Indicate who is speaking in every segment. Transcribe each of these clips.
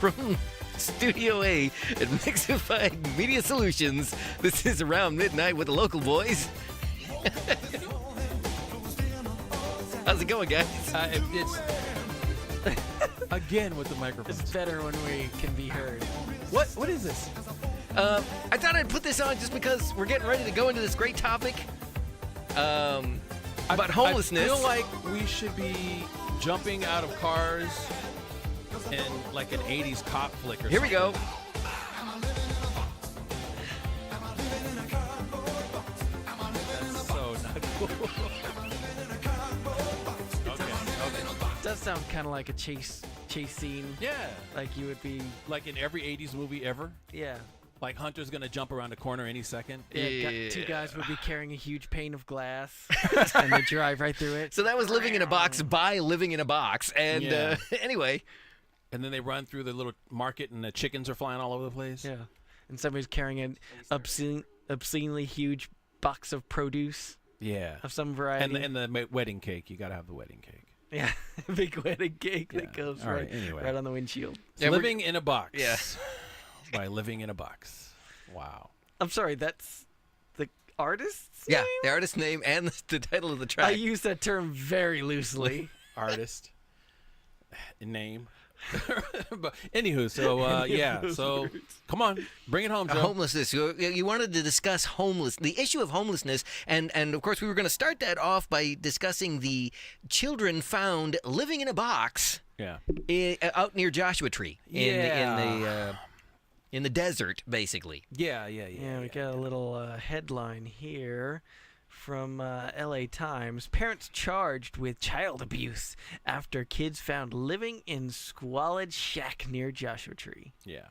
Speaker 1: From Studio A at Mixifying Media Solutions, this is Around Midnight with the local boys. How's it going, guys?
Speaker 2: It's again with the microphone.
Speaker 3: It's better when we can be heard.
Speaker 2: What is this?
Speaker 1: I thought I'd put this on just because we're getting ready to go into this great topic about homelessness.
Speaker 2: I feel like we should be jumping out of cars in like an 80s cop flick or
Speaker 1: Here we go.
Speaker 2: That's so not cool. Okay.
Speaker 3: It does sound kind of like a chase scene.
Speaker 2: Yeah.
Speaker 3: Like you would be,
Speaker 2: Like in every 80s movie ever.
Speaker 3: yeah.
Speaker 2: Like Hunter's going to jump around the corner any second.
Speaker 3: Yeah, two guys would be carrying a huge pane of glass, and they drive right through it.
Speaker 1: So that was Living in a Box by Living in a Box. And
Speaker 2: Yeah.
Speaker 1: Anyway.
Speaker 2: And then they run through the little market and the chickens are flying all over the place.
Speaker 3: Yeah, and somebody's carrying an obscenely huge box of produce
Speaker 2: Yeah.
Speaker 3: of some variety.
Speaker 2: And the wedding cake. You got to have the wedding cake.
Speaker 3: yeah, big wedding cake that
Speaker 2: Yeah.
Speaker 3: goes
Speaker 2: All
Speaker 3: right,
Speaker 2: right, anyway.
Speaker 3: right on the windshield.
Speaker 1: Yeah,
Speaker 2: Living in a Box.
Speaker 1: Yeah.
Speaker 2: By Living in a Box. Wow.
Speaker 3: I'm sorry, that's the artist's
Speaker 1: Yeah,
Speaker 3: name?
Speaker 1: the artist name and the title of the track.
Speaker 3: I use that term very loosely.
Speaker 2: Artist. Name. But anywho, so yeah, so come on, bring it home, Joe.
Speaker 1: Homelessness. You wanted to discuss the issue of homelessness, and of course we were going to start that off by discussing the children found living in a box
Speaker 2: Yeah.
Speaker 1: out near Joshua Tree in the desert, basically.
Speaker 2: Yeah.
Speaker 3: Yeah, we got a little headline here from LA Times. Parents charged with child abuse after kids found living in squalid shack near Joshua Tree.
Speaker 2: Yeah.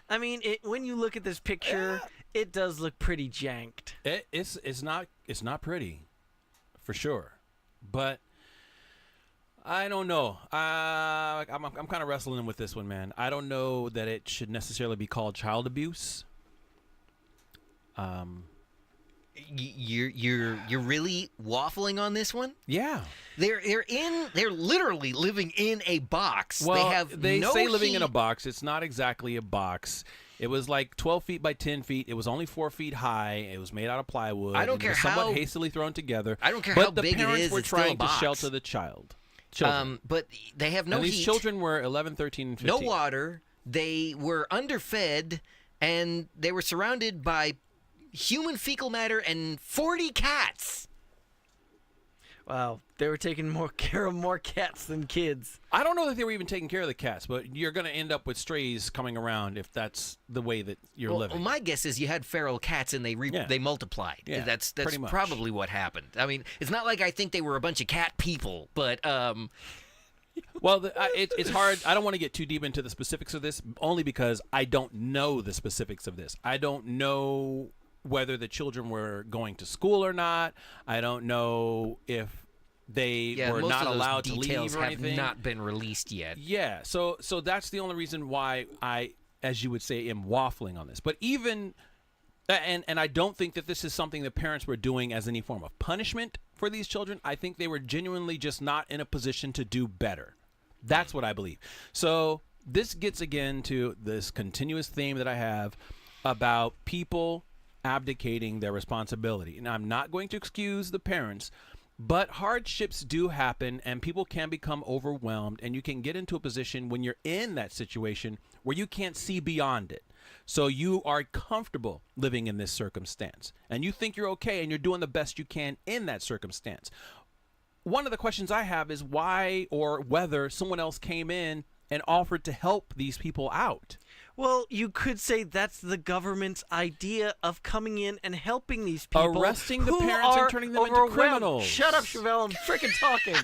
Speaker 3: I mean, when you look at this picture, it does look pretty janked.
Speaker 2: It's not pretty, for sure, but I don't know. I'm kind of wrestling with this one, man. I don't know that it should necessarily be called child abuse.
Speaker 1: You're really waffling on this one?
Speaker 2: Yeah.
Speaker 1: They're literally living in a box.
Speaker 2: Well,
Speaker 1: they no
Speaker 2: say living
Speaker 1: heat.
Speaker 2: in a box. It's not exactly a box. It was like 12 feet by 10 feet. It was only 4 feet high. It was made out of plywood.
Speaker 1: I don't
Speaker 2: and
Speaker 1: care
Speaker 2: it was somewhat
Speaker 1: how-
Speaker 2: hastily thrown together.
Speaker 1: I don't care
Speaker 2: but
Speaker 1: how
Speaker 2: the
Speaker 1: big it
Speaker 2: parents
Speaker 1: is,
Speaker 2: were
Speaker 1: it's still a
Speaker 2: trying to
Speaker 1: box.
Speaker 2: shelter the children.
Speaker 1: But they have no
Speaker 2: and
Speaker 1: heat.
Speaker 2: these children were 11, 13, and 15.
Speaker 1: No water. They were underfed, and they were surrounded by human fecal matter and 40 cats.
Speaker 3: Wow, they were taking more care of more cats than kids.
Speaker 2: I don't know that they were even taking care of the cats, but you're going to end up with strays coming around if that's the way that you're living.
Speaker 1: Well, my guess is you had feral cats and they multiplied.
Speaker 2: Yeah,
Speaker 1: that's
Speaker 2: pretty much.
Speaker 1: probably what happened. I mean, it's not like I think they were a bunch of cat people, but
Speaker 2: Well, it's hard. I don't want to get too deep into the specifics of this, only because I don't know the specifics of this. I don't know whether the children were going to school or not. I don't know if they were
Speaker 1: most
Speaker 2: not
Speaker 1: of those
Speaker 2: allowed to
Speaker 1: details
Speaker 2: leave or
Speaker 1: have
Speaker 2: anything.
Speaker 1: not been released yet.
Speaker 2: Yeah, so that's the only reason why I, as you would say, am waffling on this. But even, and I don't think that this is something the parents were doing as any form of punishment for these children. I think they were genuinely just not in a position to do better. That's what I believe. So this gets again to this continuous theme that I have about people abdicating their responsibility. And I'm not going to excuse the parents, but hardships do happen and people can become overwhelmed, and you can get into a position when you're in that situation where you can't see beyond it. So you are comfortable living in this circumstance and you think you're okay and you're doing the best you can in that circumstance. One of the questions I have is why or whether someone else came in and offered to help these people out.
Speaker 3: Well, you could say that's the government's idea of coming in and helping these people.
Speaker 2: Arresting the
Speaker 3: who
Speaker 2: parents and
Speaker 3: are
Speaker 2: turning them into
Speaker 3: overwhelmed.
Speaker 2: criminals.
Speaker 3: Shut up, Chavel. I'm freaking talking.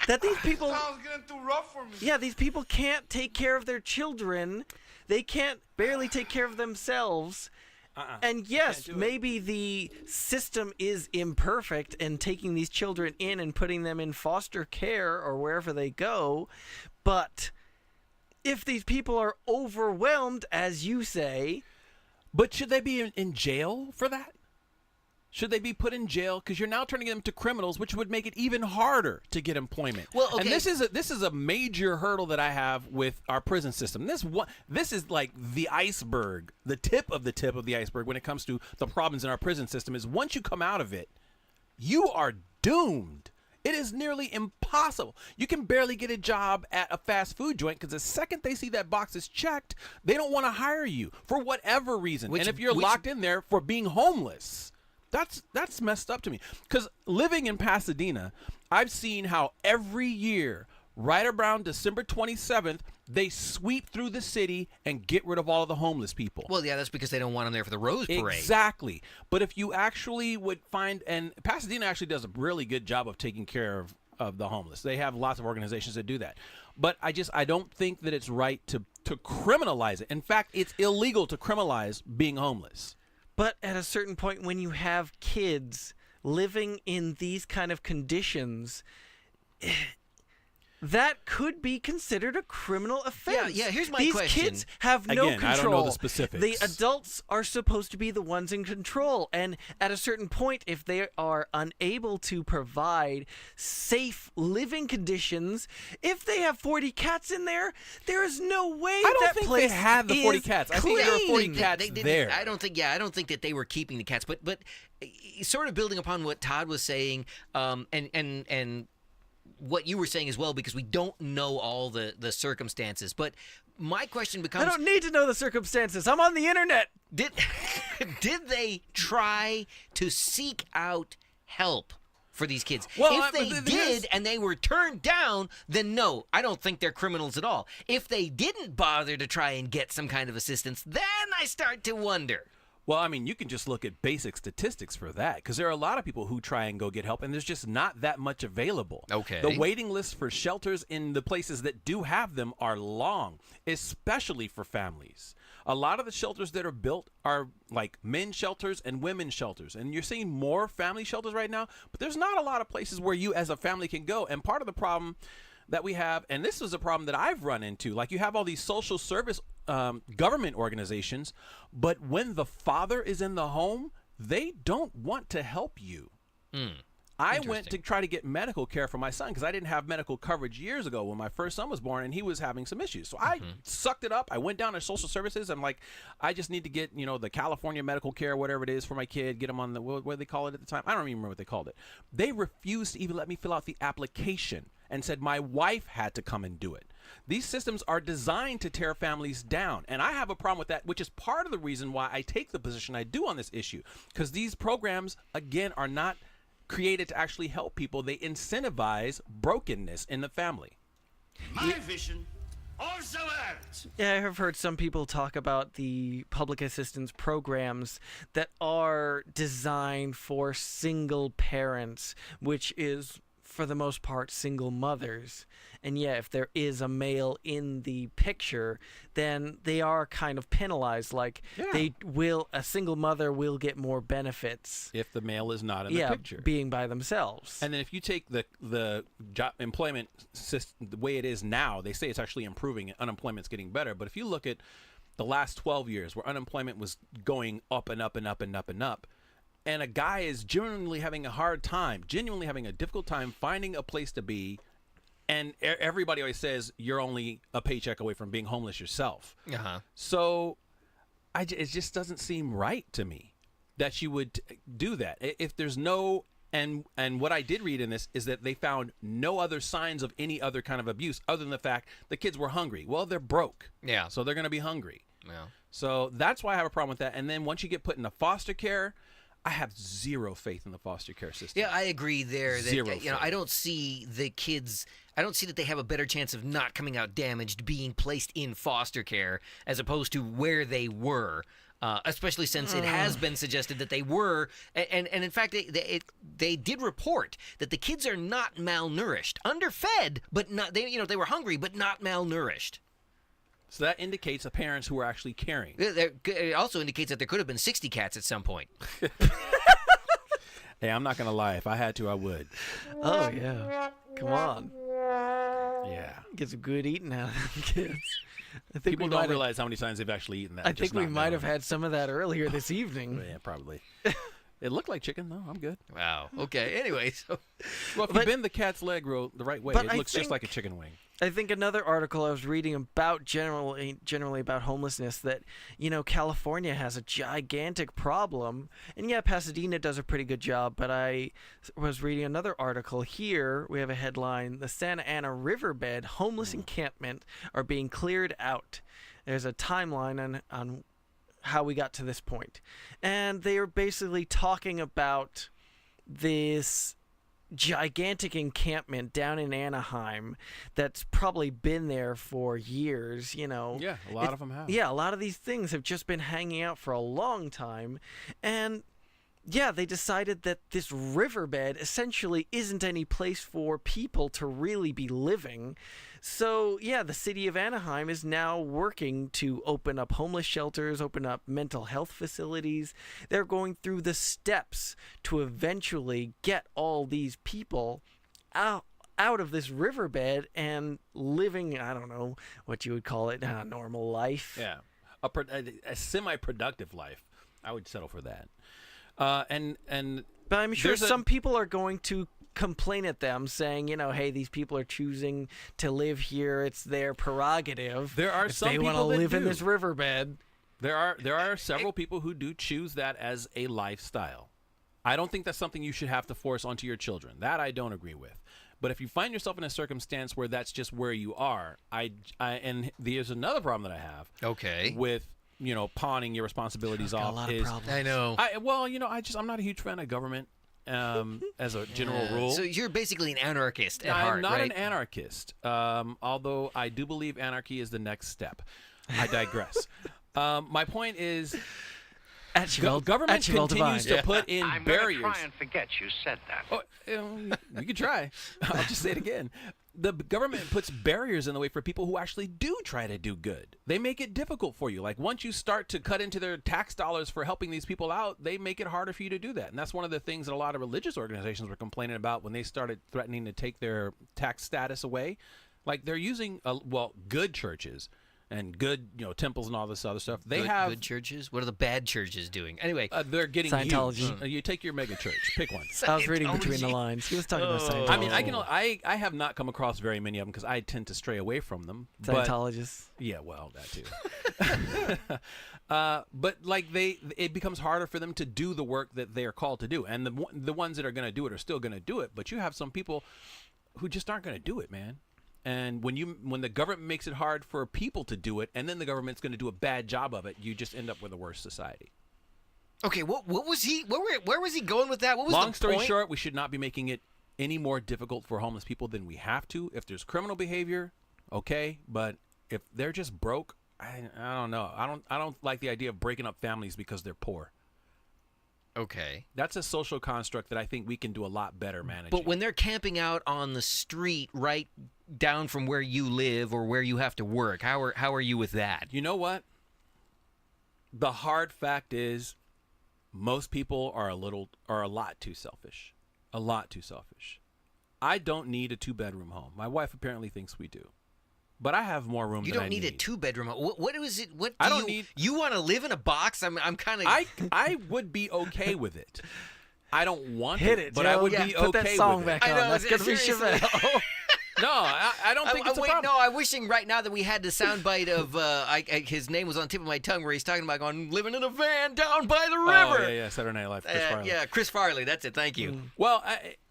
Speaker 3: That these people.
Speaker 4: Sounds getting too rough for me.
Speaker 3: Yeah, these people can't take care of their children. They can't barely take care of themselves. And yes, maybe the system is imperfect and taking these children in and putting them in foster care or wherever they go. But if these people are overwhelmed, as you say.
Speaker 2: But should they be in jail for that? Should they be put in jail? Because you're now turning them to criminals, which would make it even harder to get employment.
Speaker 1: Well, okay.
Speaker 2: And this is a major hurdle that I have with our prison system. This is like the iceberg, the tip of the iceberg when it comes to the problems in our prison system. Is once you come out of it, you are doomed. It is nearly impossible. You can barely get a job at a fast food joint because the second they see that box is checked, they don't want to hire you for whatever reason. And if you're locked in there for being homeless, that's messed up to me. Because living in Pasadena, I've seen how every year, right around December 27th, they sweep through the city and get rid of all of the homeless people.
Speaker 1: Well, yeah, that's because they don't want them there for the Rose Parade.
Speaker 2: Exactly. But if you actually would find, and Pasadena actually does a really good job of taking care of the homeless. They have lots of organizations that do that. But I don't think that it's right to criminalize it. In fact, it's illegal to criminalize being homeless.
Speaker 3: But at a certain point, when you have kids living in these kind of conditions, that could be considered a criminal offense.
Speaker 1: Yeah, here's my
Speaker 3: These
Speaker 1: question.
Speaker 3: kids have no
Speaker 2: Again,
Speaker 3: control.
Speaker 2: I don't know the specifics.
Speaker 3: The adults are supposed to be the ones in control. And at a certain point, if they are unable to provide safe living conditions, if they have 40 cats in there, there is no way
Speaker 2: I don't
Speaker 3: that
Speaker 2: think
Speaker 3: place
Speaker 2: they had the 40 cats. I think there were 40
Speaker 3: clean.
Speaker 2: cats there.
Speaker 1: I don't think that they were keeping the cats, but sort of building upon what Todd was saying, and what you were saying as well, because we don't know all the circumstances. But my question becomes:
Speaker 3: I don't need to know the circumstances. I'm on the internet.
Speaker 1: Did they try to seek out help for these kids?
Speaker 2: Well,
Speaker 1: if they did and they were turned down, then no, I don't think they're criminals at all. If they didn't bother to try and get some kind of assistance, then I start to wonder.
Speaker 2: Well, I mean, you can just look at basic statistics for that, because there are a lot of people who try and go get help, and there's just not that much available.
Speaker 1: Okay.
Speaker 2: The waiting lists for shelters in the places that do have them are long, especially for families. A lot of the shelters that are built are like men's shelters and women's shelters, and you're seeing more family shelters right now, but there's not a lot of places where you as a family can go. And part of the problem that we have, and this is a problem that I've run into, like you have all these social service government organizations, but when the father is in the home, they don't want to help you. I went to try to get medical care for my son because I didn't have medical coverage years ago when my first son was born, and he was having some issues. So I sucked it up. I went down to social services. I'm like, I just need to get, the California medical care, whatever it is for my kid, get him on the, what did they call it at the time? I don't even remember what they called it. They refused to even let me fill out the application and said my wife had to come and do it. These systems are designed to tear families down, and I have a problem with that, which is part of the reason why I take the position I do on this issue, because these programs, again, are not created to actually help people. They incentivize brokenness in the family.
Speaker 4: My vision of the world.
Speaker 3: Yeah, I have heard some people talk about the public assistance programs that are designed for single parents, which is, for the most part, single mothers. And yeah, if there is a male in the picture, then they are kind of penalized. Like, a single mother will get more benefits
Speaker 2: If the male is not in the picture.
Speaker 3: being by themselves.
Speaker 2: And then if you take the job employment system the way it is now, they say it's actually improving and unemployment's getting better. But if you look at the last 12 years where unemployment was going up and up and up and up and up, and a guy is genuinely having a difficult time finding a place to be, and everybody always says you're only a paycheck away from being homeless yourself. So it just doesn't seem right to me that you would do that. If there's no, and what I did read in this is that they found no other signs of any other kind of abuse other than the fact the kids were hungry. Well, they're broke.
Speaker 1: Yeah.
Speaker 2: So they're going to be hungry.
Speaker 1: Yeah.
Speaker 2: So that's why I have a problem with that. And then once you get put into foster care, I have zero faith in the foster care system.
Speaker 1: Yeah, I agree there. That,
Speaker 2: Zero
Speaker 1: I don't see the kids. I don't see that they have a better chance of not coming out damaged being placed in foster care as opposed to where they were. Especially since it has been suggested that they were, and in fact they did report that the kids are not malnourished, underfed, but not they were hungry but not malnourished.
Speaker 2: So that indicates the parents who were actually caring.
Speaker 1: It also indicates that there could have been 60 cats at some point.
Speaker 2: Hey, I'm not going to lie. If I had to, I would.
Speaker 3: Oh, yeah. Come on.
Speaker 2: Yeah.
Speaker 3: Get some good eating out of them kids. I think
Speaker 2: People don't realize how many times they've actually eaten that.
Speaker 3: I think we might have had some of that earlier this evening.
Speaker 2: Yeah, probably. It looked like chicken. No, I'm good.
Speaker 1: Wow. Okay. Anyway, so
Speaker 2: Well, if you bend the cat's leg the right way,
Speaker 3: but
Speaker 2: it
Speaker 3: I
Speaker 2: looks just
Speaker 3: think-
Speaker 2: like a chicken wing.
Speaker 3: I think another article I was reading about generally about homelessness that, California has a gigantic problem. And yeah, Pasadena does a pretty good job, but I was reading another article here. We have a headline: the Santa Ana riverbed homeless encampment are being cleared out. There's a timeline on how we got to this point. And they are basically talking about this gigantic encampment down in Anaheim that's probably been there for years,
Speaker 2: Yeah, a lot of them have.
Speaker 3: Yeah, a lot of these things have just been hanging out for a long time. And yeah, they decided that this riverbed essentially isn't any place for people to really be living. So, yeah, the city of Anaheim is now working to open up homeless shelters, open up mental health facilities. They're going through the steps to eventually get all these people out of this riverbed and living, I don't know what you would call it, a normal life.
Speaker 2: Yeah, a semi-productive life. I would settle for that. And
Speaker 3: But I'm sure
Speaker 2: there's
Speaker 3: some people are going to complain at them saying, hey, these people are choosing to live here. It's their prerogative.
Speaker 2: There are
Speaker 3: if
Speaker 2: some
Speaker 3: they want to
Speaker 2: people that
Speaker 3: live in
Speaker 2: do.
Speaker 3: this riverbed.
Speaker 2: There are several people who do choose that as a lifestyle. I don't think that's something you should have to force onto your children. That I don't agree with. But if you find yourself in a circumstance where that's just where you are, and there's another problem that I have.
Speaker 1: okay.
Speaker 2: With pawning your responsibilities
Speaker 3: Got a
Speaker 2: off
Speaker 3: lot of
Speaker 2: is
Speaker 3: problems.
Speaker 1: I know.
Speaker 2: I'm not a huge fan of government as a general rule.
Speaker 1: So you're basically an anarchist at
Speaker 2: I'm
Speaker 1: heart,
Speaker 2: not
Speaker 1: right?
Speaker 2: an anarchist, although I do believe anarchy is the next step. I digress. My point is,
Speaker 3: At Chavel,
Speaker 2: government
Speaker 3: at Chavel
Speaker 2: continues
Speaker 3: Divine.
Speaker 2: to put in
Speaker 5: I'm
Speaker 2: barriers.
Speaker 5: gonna try and forget you said that.
Speaker 2: Oh, you could try. I'll just say it again. The government puts barriers in the way for people who actually do try to do good. They make it difficult for you. Like once you start to cut into their tax dollars for helping these people out, they make it harder for you to do that. And that's one of the things that a lot of religious organizations were complaining about when they started threatening to take their tax status away. Like they're using, good churches and good, temples and all this other stuff. They have
Speaker 1: good churches. What are the bad churches doing? Anyway,
Speaker 2: they're getting
Speaker 3: Scientology.
Speaker 2: You take your mega church, pick one.
Speaker 3: I was reading between the
Speaker 1: Scientology.
Speaker 3: lines. He was talking about
Speaker 1: Oh.
Speaker 3: Scientology.
Speaker 2: I have not come across very many of them because I tend to stray away from them. But
Speaker 3: Scientologists.
Speaker 2: yeah, well, that too. But like it becomes harder for them to do the work that they are called to do, and the ones that are going to do it are still going to do it. But you have some people who just aren't going to do it, man. And when the government makes it hard for people to do it, and then the government's going to do a bad job of it, you just end up with a worse society.
Speaker 1: okay, what was he? Where was he going with that? What was
Speaker 2: Long
Speaker 1: the
Speaker 2: story
Speaker 1: point?
Speaker 2: short, we should not be making it any more difficult for homeless people than we have to. If there's criminal behavior, okay, but if they're just broke, I don't know. I don't like the idea of breaking up families because they're poor.
Speaker 1: Okay.
Speaker 2: That's a social construct that I think we can do a lot better managing.
Speaker 1: But when they're camping out on the street right down from where you live or where you have to work, how are you with that?
Speaker 2: you know what? The hard fact is most people are a lot too selfish. A lot too selfish. I don't need a 2-bedroom home. My wife apparently thinks we do. But I have more room
Speaker 1: You
Speaker 2: than
Speaker 1: don't
Speaker 2: I
Speaker 1: need a 2-bedroom. What is it? What do
Speaker 2: I don't
Speaker 1: you,
Speaker 2: need-
Speaker 1: You want to live in a box? I'm kind of.
Speaker 2: I would be okay with it. I don't want
Speaker 3: Hit
Speaker 2: it,
Speaker 3: it,
Speaker 2: but I
Speaker 3: Joe.
Speaker 2: would
Speaker 3: Yeah,
Speaker 2: be
Speaker 3: put
Speaker 2: okay
Speaker 3: that song
Speaker 2: with
Speaker 3: back
Speaker 2: it.
Speaker 3: on. That's gonna be
Speaker 1: seriously.
Speaker 3: Chavel.
Speaker 2: No, I don't think it's a problem.
Speaker 1: I'm wishing right now that we had the soundbite of his name was on the tip of my tongue where he's talking about going living in a van down by the river.
Speaker 2: Oh, yeah, Saturday Night Live. Chris Farley.
Speaker 1: Yeah, Chris Farley. That's it. Thank you.
Speaker 2: Well,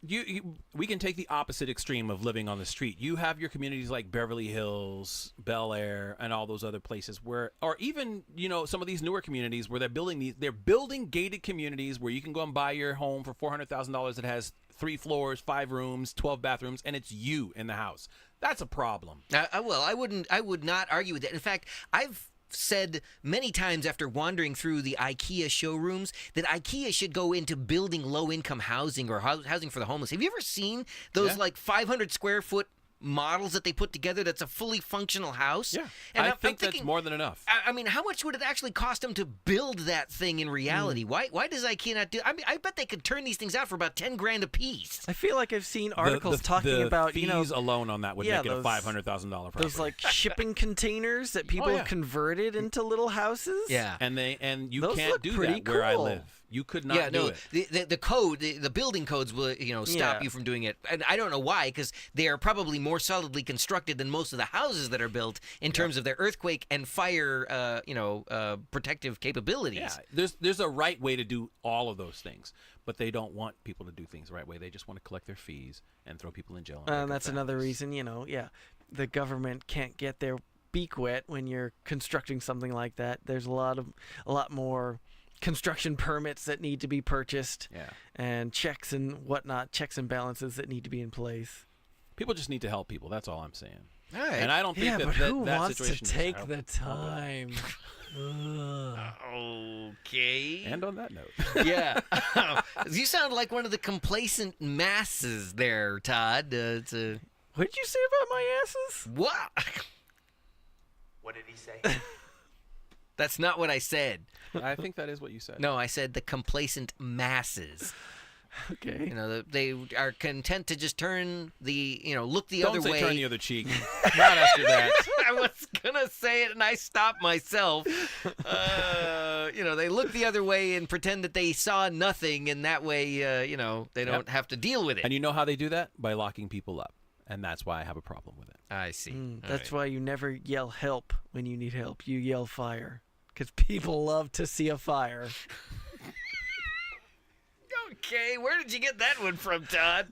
Speaker 2: we can take the opposite extreme of living on the street. You have your communities like Beverly Hills, Bel Air, and all those other places where, or even some of these newer communities where they're building gated communities where you can go and buy your home for $400,000 that has 3 floors, 5 rooms, 12 bathrooms, and it's you in the house. That's a problem.
Speaker 1: I would not argue with that. In fact, I've said many times after wandering through the IKEA showrooms that IKEA should go into building low-income housing or housing for the homeless. Have you ever seen those
Speaker 2: Yeah.
Speaker 1: 500 square foot models that they put together that's a fully functional house?
Speaker 2: Yeah,
Speaker 1: And
Speaker 2: I
Speaker 1: I'm
Speaker 2: think
Speaker 1: thinking,
Speaker 2: that's more than enough.
Speaker 1: I mean, how much would it actually cost them to build that thing in reality? Why does IKEA not do? I mean, I bet they could turn these things out for about $10,000 a piece.
Speaker 3: I feel like I've seen articles
Speaker 2: the
Speaker 3: talking about
Speaker 2: fees alone on that would
Speaker 3: yeah,
Speaker 2: make it a
Speaker 3: those-
Speaker 2: $500,000 property.
Speaker 3: those shipping containers that people
Speaker 2: yeah.
Speaker 3: have converted into little houses.
Speaker 1: Yeah.
Speaker 2: and you
Speaker 3: Those
Speaker 2: can't
Speaker 3: look
Speaker 2: do
Speaker 3: pretty
Speaker 2: that where I
Speaker 3: cool.
Speaker 2: live. You could not do it.
Speaker 1: The code, the building codes will, stop you from doing it. And I don't know why, because they are probably more solidly constructed than most of the houses that are built in terms of their earthquake and fire, protective capabilities.
Speaker 2: Yeah, there's a right way to do all of those things, but they don't want people to do things the right way. They just want to collect their fees and throw people in jail.
Speaker 3: And that's another reason, the government can't get their beak wet when you're constructing something like that. There's a lot more construction permits that need to be purchased, and checks and whatnot, checks and balances that need to be in place.
Speaker 2: People just need to help people. That's all I'm saying.
Speaker 1: All right.
Speaker 2: And I don't think
Speaker 3: but
Speaker 2: that
Speaker 3: who
Speaker 2: that
Speaker 3: wants
Speaker 2: situation
Speaker 3: to take the time?
Speaker 1: Okay.
Speaker 2: And on that note,
Speaker 1: Yeah. You sound like one of the complacent masses there, Todd.
Speaker 3: What did you say about my asses?
Speaker 1: What?
Speaker 4: What did he say?
Speaker 1: That's not what I said.
Speaker 2: I think that is what you said.
Speaker 1: No, I said the complacent masses.
Speaker 3: Okay.
Speaker 1: They are content to just turn look the
Speaker 2: Don't
Speaker 1: other
Speaker 2: say
Speaker 1: way.
Speaker 2: turn the other cheek. Not after that.
Speaker 1: I was gonna say it and I stopped myself. They look the other way and pretend that they saw nothing, and that way, they don't have to deal with it.
Speaker 2: And you know how they do that? By locking people up. And that's why I have a problem with it.
Speaker 1: I see.
Speaker 3: That's why you never yell help when you need help. You yell fire. Because people love to see a fire.
Speaker 1: Okay, where did you get that one from, Todd?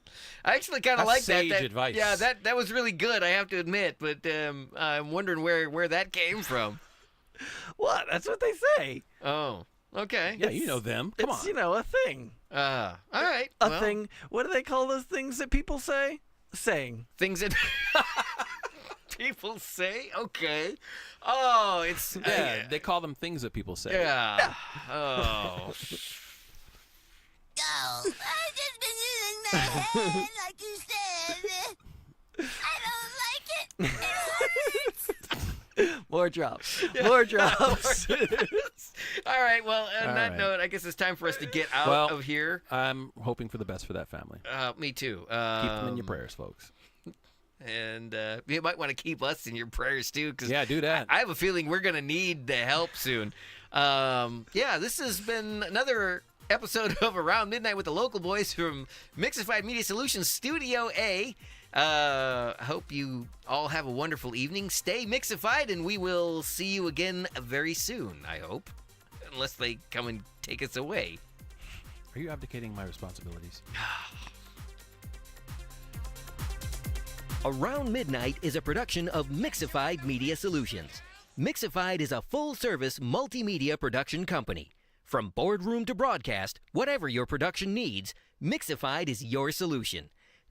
Speaker 1: I actually kind of
Speaker 2: That's
Speaker 1: like that.
Speaker 2: sage advice.
Speaker 1: Yeah, that was really good, I have to admit. But I'm wondering where that came from.
Speaker 3: What? That's what they say.
Speaker 1: Oh, okay.
Speaker 2: Yeah, you know them. Come
Speaker 3: It's,
Speaker 2: on.
Speaker 3: a thing.
Speaker 1: All right.
Speaker 3: A thing. What do they call those things that people say? Saying.
Speaker 1: Things that people say. Okay. Oh, it's
Speaker 2: They call them things that people say.
Speaker 1: yeah. Oh.
Speaker 5: I've just been using my head like you said. I don't like it. It hurts.
Speaker 3: More drops. More drops.
Speaker 1: All right. Well, on
Speaker 2: All
Speaker 1: that
Speaker 2: right.
Speaker 1: note, I guess it's time for us to get out of here.
Speaker 2: I'm hoping for the best for that family.
Speaker 1: Me too.
Speaker 2: Keep them in your prayers, folks.
Speaker 1: And you might want to keep us in your prayers too, because
Speaker 2: Yeah, do that.
Speaker 1: I have a feeling we're gonna need the help soon. This has been another episode of Around Midnight with the Local Boys from Mixified Media Solutions Studio A. Hope you all have a wonderful evening. Stay Mixified, and we will see you again very soon, I hope. Unless they come and take us away.
Speaker 2: Are you abdicating my responsibilities?
Speaker 1: Around Midnight is a production of Mixified Media Solutions. Mixified is a full-service multimedia production company. From boardroom to broadcast, whatever your production needs, Mixified is your solution.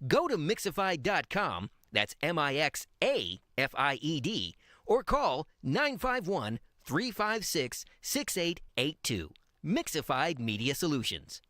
Speaker 1: Go to Mixified.com, that's Mixafied, or call 951-356-6882. Mixified Media Solutions.